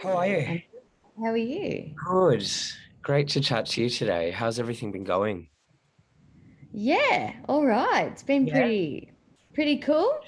How are you? And how are you? Good. Great to chat to you today. How's everything been going? Yeah, all right. It's been Yeah. pretty cool.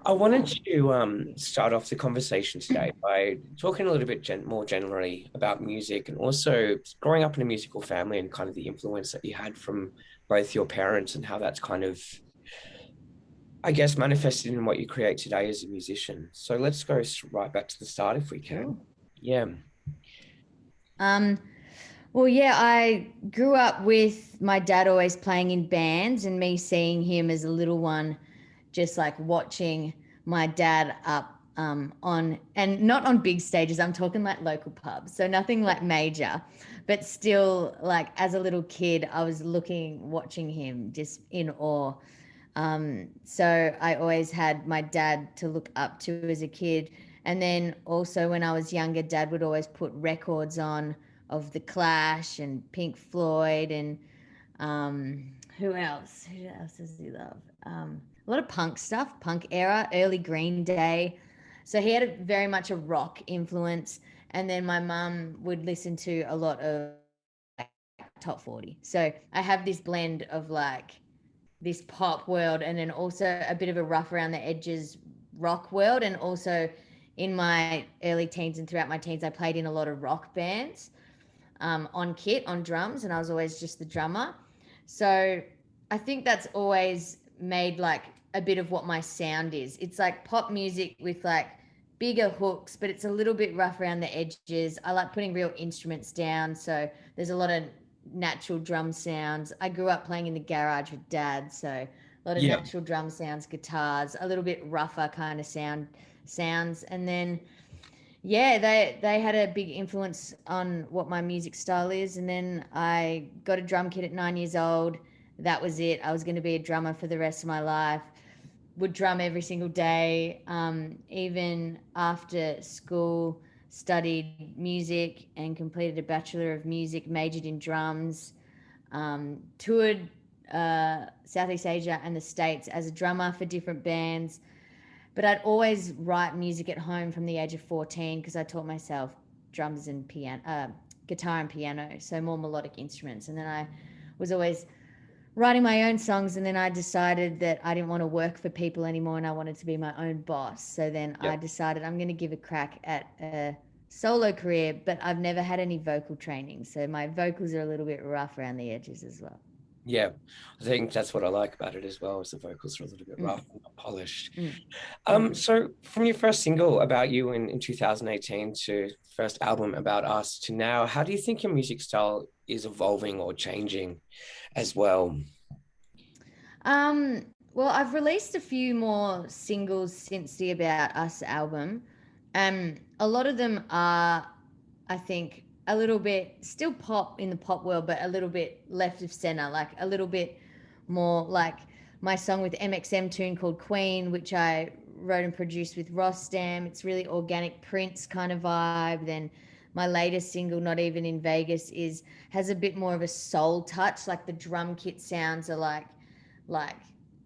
I wanted to start off the conversation today by talking a little bit more generally about music and also growing up in a musical family and kind of the influence that you had from both your parents and how that's kind of, I guess, manifested in what you create today as a musician. So let's go right back to the start if we can. Sure. Yeah. Um, well, yeah, I grew up with my dad always playing in bands and me seeing him as a little one, just like watching my dad up on, and not on big stages. I'm talking like local pubs, so nothing like major, but still like as a little kid, I was watching him just in awe. So I always had my dad to look up to as a kid. And then also when I was younger, dad would always put records on of The Clash and Pink Floyd and who else? Who else does he love? A lot of punk stuff, punk era, early Green Day. So he had very much a rock influence. And then my mum would listen to a lot of like, top 40. So I have this blend of like this pop world and then also a bit of a rough around the edges rock world. And also in my early teens and throughout my teens, I played in a lot of rock bands on kit, on drums, and I was always just the drummer. So I think that's always made like a bit of what my sound is. It's like pop music with like bigger hooks, but it's a little bit rough around the edges. I like putting real instruments down. So there's a lot of natural drum sounds. I grew up playing in the garage with dad. So a lot of Yeah. natural drum sounds, guitars, a little bit rougher kind of sounds. And then yeah, they had a big influence on what my music style is. And then I got a drum kit at 9 years old. That was it. I was going to be a drummer for the rest of my life. Would drum every single day. Even after school, studied music and completed a Bachelor of Music, majored in drums, toured Southeast Asia and the States as a drummer for different bands, but I'd always write music at home from the age of 14 because I taught myself drums and guitar and piano, so more melodic instruments. And then I was always writing my own songs, and then I decided that I didn't want to work for people anymore and I wanted to be my own boss. So then I Yeah. decided I'm going to give a crack at a solo career, but I've never had any vocal training. So my vocals are a little bit rough around the edges as well. Yeah. I think that's what I like about it as well, is the vocals are a little bit rough Mm, and not polished. mm, mm. So from your first single About You in 2018 to first album About Us to now, how do you think your music style is evolving or changing as well? Well, I've released a few more singles since the About Us album. A lot of them are, I think, a little bit still pop in the pop world, but a little bit left of center, like a little bit more like my song with MXM tune called Queen, which I wrote and produced with Rostam. It's really organic Prince kind of vibe. Then my latest single, Not Even in Vegas, is has a bit more of a soul touch. Like the drum kit sounds are like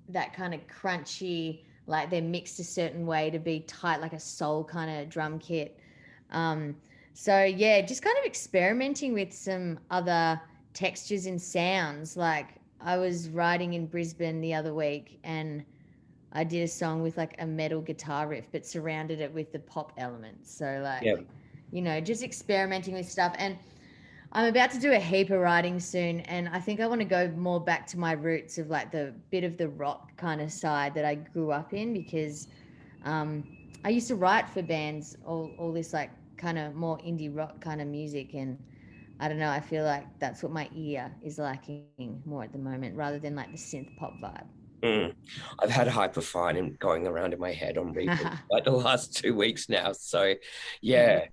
that kind of crunchy, like they're mixed a certain way to be tight, like a soul kind of drum kit. Um, so yeah, just kind of experimenting with some other textures and sounds. Like I was riding in Brisbane the other week and I did a song with like a metal guitar riff, but surrounded it with the pop elements. So like, Yeah. just experimenting with stuff. And I'm about to do a heap of writing soon, and I think I want to go more back to my roots of like the bit of the rock kind of side that I grew up in because um, I used to write for bands, all this like kind of more indie rock kind of music, and I don't know, I feel like that's what my ear is lacking more at the moment rather than like the synth pop vibe. Mm. I've had Hyperfine going around in my head on repeat like the last 2 weeks now. So Mm. yeah.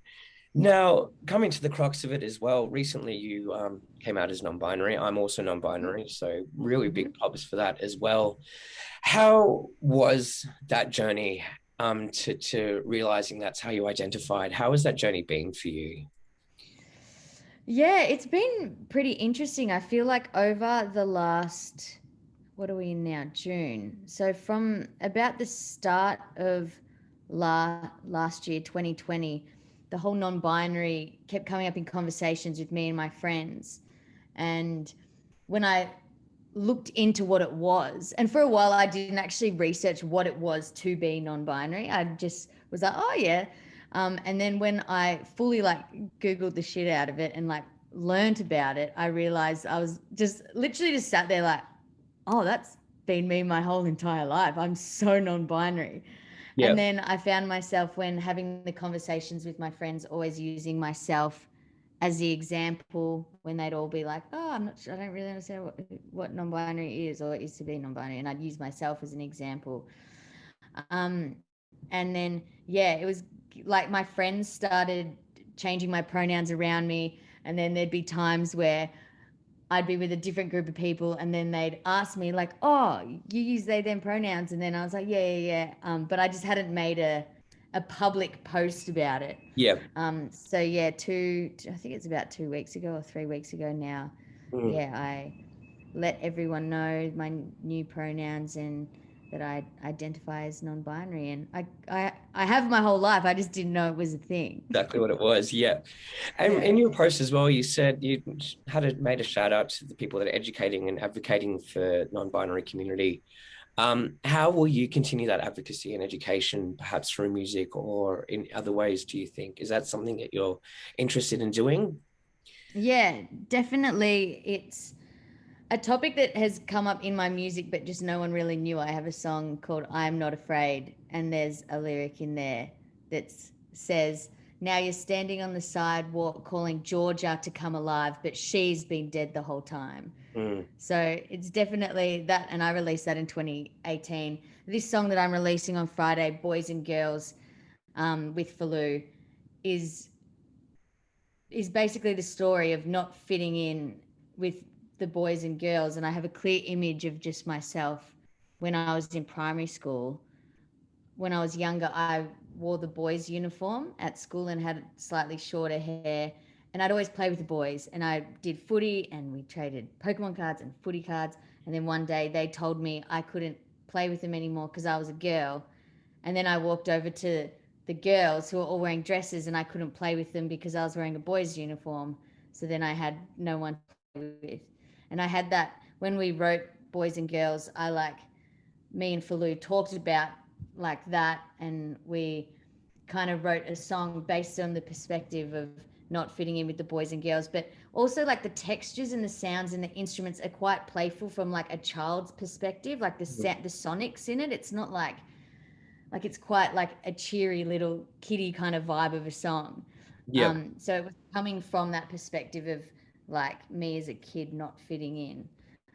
Now, coming to the crux of it as well, recently you came out as non-binary. I'm also non-binary, so really Mm-hmm. big props for that as well. How was that journey to realizing that's how you identified? How has that journey been for you? Yeah, it's been pretty interesting. I feel like over the last, what are we in now? June. So from about the start of last year, 2020, the whole non-binary kept coming up in conversations with me and my friends. And when I looked into what it was, and for a while I didn't actually research what it was to be non-binary. I just was like, oh yeah. And then when I fully like Googled the shit out of it and like learned about it, I realized I was just literally just sat there like, oh, that's been me my whole entire life. I'm so non-binary. And Yeah. then I found myself when having the conversations with my friends, always using myself as the example when they'd all be like, oh, I'm not sure, I don't really understand what non-binary is or is to be non-binary. And I'd use myself as an example. And then, yeah, it was like my friends started changing my pronouns around me. And then there'd be times where I'd be with a different group of people and then they'd ask me like, oh, you use they, them pronouns. And then I was like, yeah. But I just hadn't made a public post about it. Yeah. So yeah, I think it's about 2 weeks ago or 3 weeks ago now. Mm. Yeah, I let everyone know my new pronouns and that I identify as non-binary. And I have my whole life. I just didn't know it was a thing. Exactly what it was. Yeah. And Yeah. in your post as well, you said you made a shout out to the people that are educating and advocating for non-binary community. How will you continue that advocacy and education, perhaps through music or in other ways, do you think? Is that something that you're interested in doing? Yeah, definitely. It's a topic that has come up in my music, but just no one really knew. I have a song called I'm Not Afraid, and there's a lyric in there that says, now you're standing on the sidewalk calling Georgia to come alive, but she's been dead the whole time. Mm. So it's definitely that. And I released that in 2018. This song that I'm releasing on Friday, Boys and Girls, with Falou, is is basically the story of not fitting in with the boys and girls. And I have a clear image of just myself when I was in primary school. When I was younger, I wore the boys' uniform at school and had slightly shorter hair. And I'd always play with the boys. And I did footy and we traded Pokemon cards and footy cards. And then one day they told me I couldn't play with them anymore because I was a girl. And then I walked over to the girls who were all wearing dresses and I couldn't play with them because I was wearing a boy's uniform. So then I had no one to play with. And I had that when we wrote Boys and Girls, I like me and Falou talked about like that, and we kind of wrote a song based on the perspective of not fitting in with the boys and girls, but also like the textures and the sounds and the instruments are quite playful from like a child's perspective, like the sonics in it. It's not like it's quite like a cheery little kiddie kind of vibe of a song. Yeah. So it was coming from that perspective of like me as a kid not fitting in.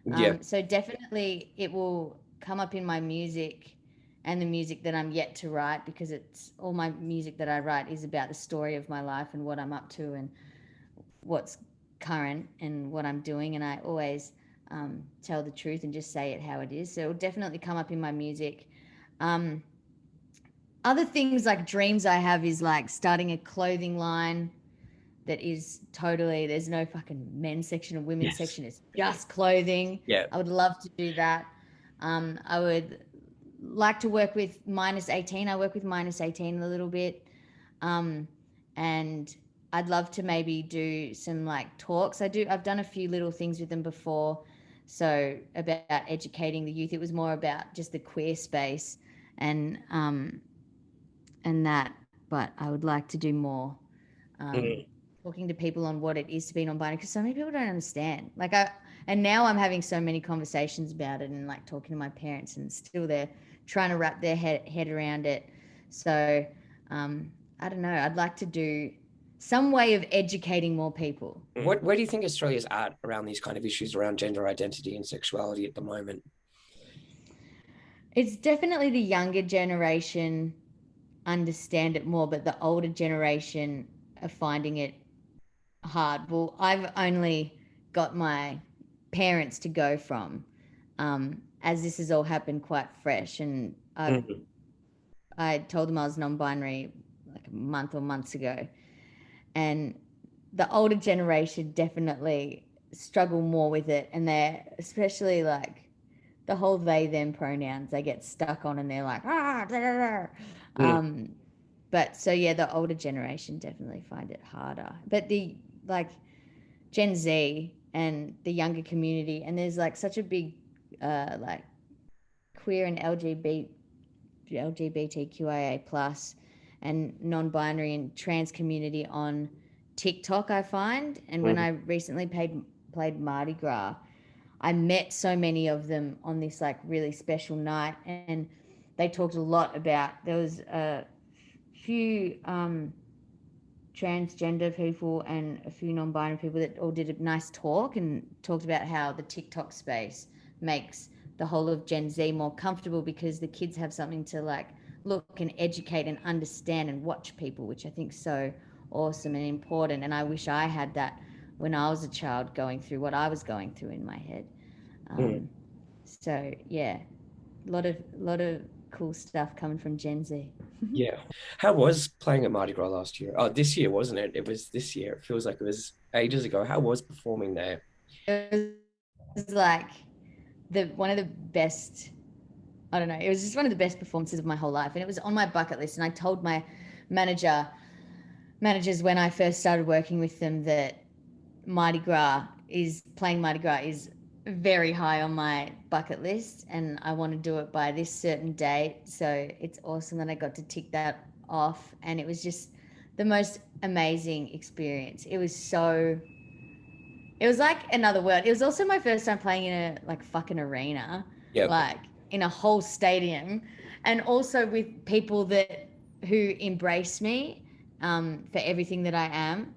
Yeah. So definitely it will come up in my music and the music that I'm yet to write, because it's all my music that I write is about the story of my life and what I'm up to and what's current and what I'm doing. And I always tell the truth and just say it how it is. So it'll definitely come up in my music. Um, Other things like dreams I have is like starting a clothing line that is totally, there's no fucking men's section or women's Yes. section. It's just clothing. Yeah. I would love to do that. I would like to work with minus 18. I work with minus 18 a little bit. Um, and I'd love to maybe do some like talks. I've done a few little things with them before. So about educating the youth, it was more about just the queer space and that, but I would like to do more. Mm. Talking to people on what it is to be non-binary, because so many people don't understand. And now I'm having so many conversations about it and like talking to my parents, and still they're trying to wrap their head around it. So I don't know. I'd like to do some way of educating more people. Where do you think Australia's at around these kind of issues around gender identity and sexuality at the moment? It's definitely the younger generation understand it more, but the older generation are finding it hard. Well, I've only got my parents to go from, as this has all happened quite fresh, and Mm. I told them I was non-binary like a month or months ago, and the older generation definitely struggle more with it, and they're especially like the whole they them pronouns they get stuck on, and they're like ah, blah, blah, blah. Mm. But so yeah, the older generation definitely find it harder. But the like Gen Z and the younger community, and there's like such a big like queer and LGBTQIA plus and non-binary and trans community on TikTok, I find. And when Mhm. I recently played Mardi Gras, I met so many of them on this like really special night, and they talked a lot about. There was a few transgender people and a few non-binary people that all did a nice talk and talked about how the TikTok space makes the whole of Gen Z more comfortable because the kids have something to like look and educate and understand and watch people, which I think is so awesome and important. And I wish I had that when I was a child going through what I was going through in my head. Mm. Um, so yeah, a lot of cool stuff coming from Gen Z. Yeah. How was playing at Mardi Gras last year? Oh, this year, wasn't it? It was this year. It feels like it was ages ago. How was performing there? It was like the one of the best. I don't know. It was just one of the best performances of my whole life, and it was on my bucket list. And I told my manager managers when I first started working with them that Mardi Gras is very high on my bucket list, and I want to do it by this certain date. So it's awesome that I got to tick that off, and it was just the most amazing experience. It was like another world. It was also my first time playing in a like fucking arena, Yep. like in a whole stadium, and also with people that who embrace me for everything that I am.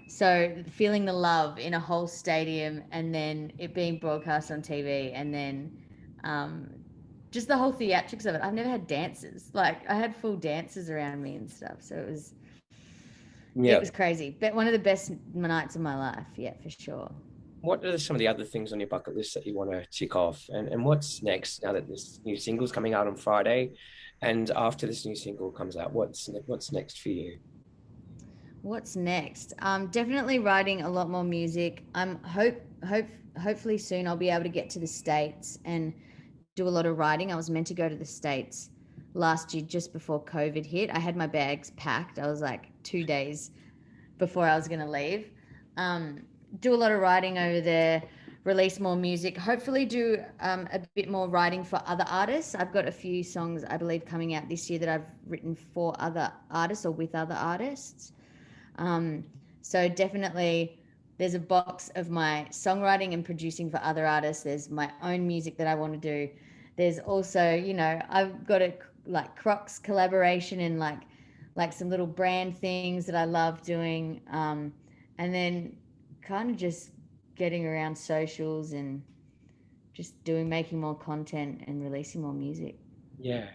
So feeling the love in a whole stadium, and then it being broadcast on TV, and then um, just the whole theatrics of it. I've never had dancers. Like I had full dancers around me and stuff. So it was Yep. crazy. But one of the best nights of my life, yeah, for sure. What are some of the other things on your bucket list that you want to tick off? And what's next now that this new single's coming out on Friday? And after this new single comes out, what's next for you? What's next? Definitely writing a lot more music. Hopefully soon I'll be able to get to the States and do a lot of writing. I was meant to go to the States last year just before COVID hit. I had my bags packed. I was like 2 days before I was going to leave. Um, do a lot of writing over there, release more music, hopefully do a bit more writing for other artists. I've got a few songs, I believe, coming out this year that I've written for other artists or with other artists. Um, so definitely there's a box of my songwriting and producing for other artists. There's my own music that I want to do. There's also, I've got a like Crocs collaboration and like some little brand things that I love doing. And then kind of just getting around socials and just making more content and releasing more music. Yeah.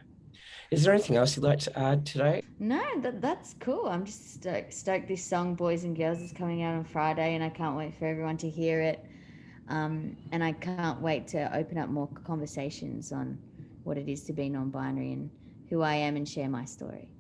Is there anything else you'd like to add today? No, that's cool. I'm just stoked this song Boys and Girls is coming out on Friday, and I can't wait for everyone to hear it. And I can't wait to open up more conversations on what it is to be non binary and who I am and share my story.